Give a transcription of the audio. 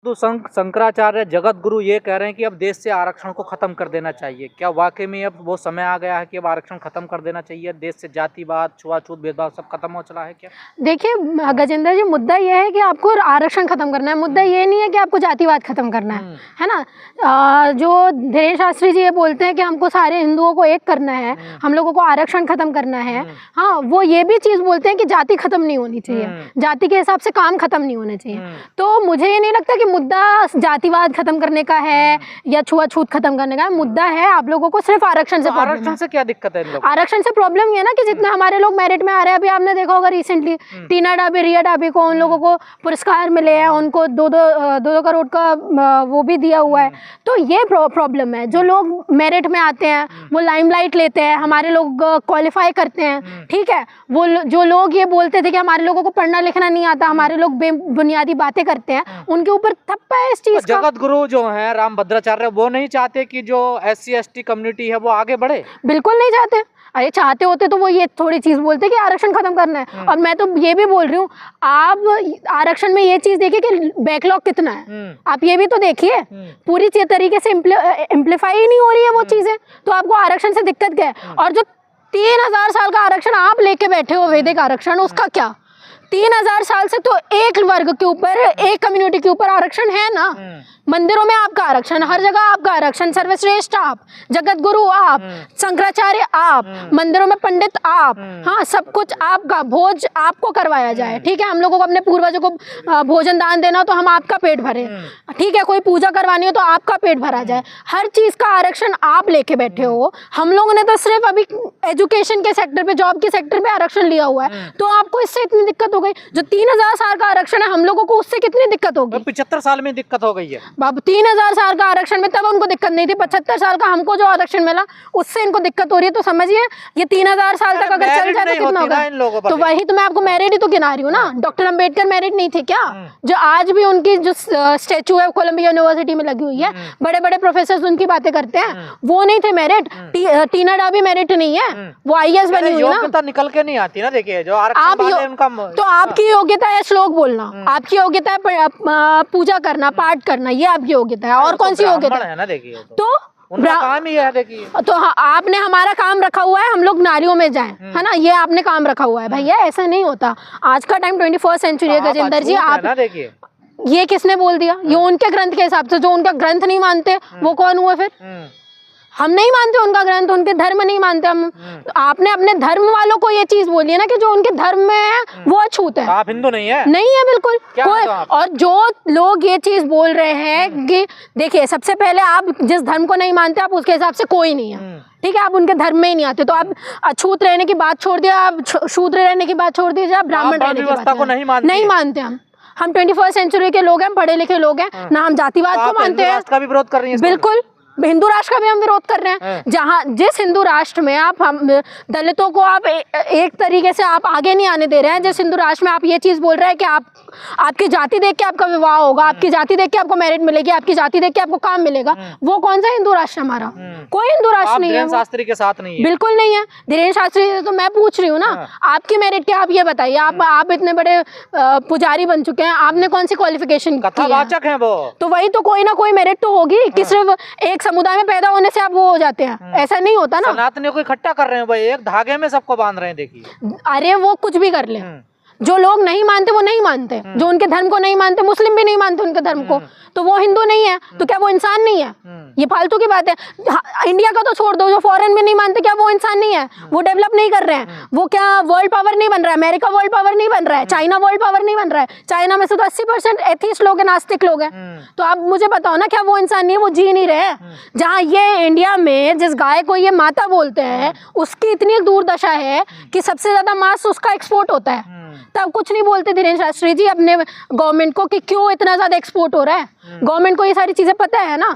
शंकराचार्य जगत गुरु ये कह रहे हैं कि अब देश से आरक्षण को खत्म कर देना चाहिए। क्या वाकई में अब वो समय आ गया है कि अब आरक्षण खत्म कर देना चाहिए? देश से जातिवाद, छुआछूत, भेदभाव सब खत्म हो चला है क्या? देखिए गजेंद्र जी, मुद्दा ये है कि आपको आरक्षण खत्म करना है, मुद्दा ये नहीं है कि आपको जातिवाद खत्म करना है ना। जो धीरेन्द्र शास्त्री जी ये बोलते हैं कि हमको सारे हिंदुओं को एक करना है, हम लोगों को आरक्षण खत्म करना है, हाँ, वो ये भी चीज बोलते हैं कि जाति खत्म नहीं होनी चाहिए, जाति के हिसाब से काम खत्म नहीं होना चाहिए। तो मुझे ये नहीं लगता कि मुद्दा जातिवाद खत्म करने का है या छुआछूत खत्म करने का है। मुद्दा है आप लोगों को सिर्फ आरक्षण से। आरक्षण से क्या दिक्कत है इन लोगों को? आरक्षण से प्रॉब्लम ये है ना कि जितने हमारे लोग मेरिट में आ रहे हैं, अभी आपने देखा होगा रिसेंटली टीना डाबी, रिया डाबी को, उन लोगों को पुरस्कार मिले हैं, उनको 2-2 करोड़ का वो भी दिया हुआ है। तो ये प्रॉब्लम है, जो लोग मेरिट में आते हैं वो लाइमलाइट लेते हैं, हमारे लोग क्वालिफाई करते हैं, ठीक है। वो जो लोग ये बोलते थे कि हमारे लोगों को पढ़ना लिखना नहीं आता, हमारे लोग बेबुनियादी बातें करते हैं, उनके ऊपर थप्पा है इस चीज का। जगत गुरु जो है रामभद्राचार्य, वो नहीं चाहते कि जो SC ST कम्युनिटी है वो आगे बढ़े? बिल्कुल नहीं चाहते। अरे चाहते होते तो वो ये थोड़ी चीज बोलते कि आरक्षण खत्म करना है। और मैं तो ये भी बोल रही हूँ, आप आरक्षण में ये चीज देखिए कि बैकलॉग कितना है, आप ये भी तो देखिए, पूरी तरीके से इम्प्लीफाई ही नहीं हो रही है वो चीजें, तो आपको आरक्षण से दिक्कत क्या है? और जो 3000 साल का आरक्षण आप लेके बैठे हो, वैदिक आरक्षण, उसका क्या? 3000 साल से तो एक वर्ग के ऊपर, एक कम्युनिटी के ऊपर आरक्षण है ना। मंदिरों में आपका आरक्षण, हर जगह आपका आरक्षण, सर्वश्रेष्ठ आप, जगत गुरु आप, शंकराचार्य आप, मंदिरों में पंडित आप, हाँ, सब कुछ आपका, भोज आपको करवाया जाए, ठीक है। हम लोगों को अपने पूर्वजों को भोजन दान देना हो तो हम आपका पेट भरे, ठीक है। कोई पूजा करवानी हो तो आपका पेट भरा जाए, हर चीज का आरक्षण आप लेके बैठे हो। हम लोगों ने तो सिर्फ अभी एजुकेशन के सेक्टर पे, जॉब के सेक्टर पे आरक्षण लिया हुआ है, तो आपको इससे इतनी दिक्कत हो गई। जो 3000 साल का आरक्षण है, हम लोगों को उससे कितनी दिक्कत होगी? 75 साल में दिक्कत हो गई है बाबू। 3000 साल का आरक्षण में तब उनको दिक्कत नहीं थी, 75 साल का हमको जो आरक्षण मिला उससे इनको दिक्कत हो रही है। तो समझिए ये 3000 साल तक अगर चल जाए तो कितना होगा? तो वही तो मैं आपको मेरिट ही तो गिना रही हूँ ना। डॉक्टर अंबेडकर मेरिट नहीं थे क्या? जो आज भी उनकी जो स्टेचू है कोलंबिया यूनिवर्सिटी में लगी हुई है, बड़े बड़े प्रोफेसर उनकी बातें करते हैं, वो नहीं थे मेरिट। टीना डाबी मेरिट नहीं है, वो IAS बनी हुई है ना। निकल के नहीं आती ना। देखिए जो आरक्षण तो आपकी योग्यता है श्लोक बोलना, आपकी योग्यता है पूजा करना, पाठ करना, ये आपकी योग्यता है। और कौन सी योग्यता है ना? देखिए तो उनका काम ही है। देखिए तो आपने हमारा काम रखा हुआ है, हम लोग नारियों में जाएं, है ना, ये आपने काम रखा हुआ है। भैया ऐसा नहीं होता, आज का टाइम 21st सेंचुरी है गजेंद्र जी। आप देखिए ये किसने बोल दिया? ये उनके ग्रंथ के हिसाब से, जो उनका ग्रंथ नहीं मानते वो कौन हुए फिर? हम नहीं मानते उनका ग्रंथ, उनके धर्म नहीं मानते हम। तो आपने अपने धर्म वालों को ये चीज बोली है ना कि जो उनके धर्म में है वो अछूत है। आप हिंदू नहीं है? नहीं है बिल्कुल कोई। और जो लोग ये चीज बोल रहे हैं कि देखिए, सबसे पहले आप जिस धर्म को नहीं मानते, आप उसके हिसाब से कोई नहीं है, ठीक है। आप उनके धर्म में ही नहीं आते, तो आप अछूत रहने की बात छोड़ दिया, आप शूद्र रहने की बात छोड़ दीजिए, आप ब्राह्मण रहने की बात नहीं मानते। हम 21st सेंचुरी के लोग हैं, पढ़े लिखे लोग हैं ना, हम जातिवाद को मानते हैं। का भी विरोध कर रही है? बिल्कुल, हिंदू राष्ट्र का भी हम विरोध कर रहे हैं। जहाँ जिस हिंदू राष्ट्र में आप दलितों को आप एक तरीके से आप आगे नहीं आने दे रहे हैं, जिस हिंदू राष्ट्र में आप ये चीज बोल रहे हैं कि आपकी जाति देख के आपका विवाह होगा, आपकी जाति देख के आपको मेरिट मिलेगी, आपकी जाति देख के आपको काम मिलेगा, वो कौन सा हिंदू राष्ट्र हमारा? कोई हिंदू राष्ट्र नहीं है। धीरेन्द्र शास्त्री के साथ नहीं है, बिल्कुल नहीं है। धीरेन्द्र शास्त्री से तो मैं पूछ रही हूँ ना, आपकी मेरिट क्या? आप ये बताइए, आप इतने बड़े पुजारी बन चुके हैं, आपने कौन सी क्वालिफिकेशन? कथावाचक हैं वो। तो वही तो, कोई ना कोई मेरिट तो होगी कि सिर्फ एक समुदाय में पैदा होने से आप वो हो जाते हैं, ऐसा नहीं होता ना। सनातनियों को इकट्ठा कर रहे हैं भाई, एक धागे में सबको बांध रहे हैं। देखिए अरे वो कुछ भी कर ले, जो लोग नहीं मानते वो नहीं मानते, जो उनके धर्म को नहीं मानते, मुस्लिम भी नहीं मानते उनके धर्म को, तो वो हिंदू नहीं है, तो क्या वो इंसान नहीं है? ये फालतू की बात है। इंडिया का तो छोड़ दो, जो फॉरेन में नहीं मानते, क्या वो इंसान नहीं है? वो डेवलप नहीं कर रहे हैं, वो क्या वर्ल्ड पावर नहीं बन रहा है? अमेरिका वर्ल्ड पावर नहीं बन रहा है, चाइना वर्ल्ड पावर नहीं बन रहा है। चाइना में से तो 80% एथीस्ट लोग हैं, नास्तिक लोग हैं। तो आप मुझे बताओ ना, क्या वो इंसान नहीं है? वो जी नहीं रहे। जहाँ ये इंडिया में जिस गाय को ये माता बोलते हैं, उसकी इतनी दुर्दशा है कि सबसे ज्यादा मांस उसका एक्सपोर्ट होता है, तब कुछ नहीं बोलते धीरेन्द्र शास्त्री जी अपने गवर्नमेंट को कि क्यों इतना ज्यादा एक्सपोर्ट हो रहा है। गवर्नमेंट को ये सारी चीजें पता है ना।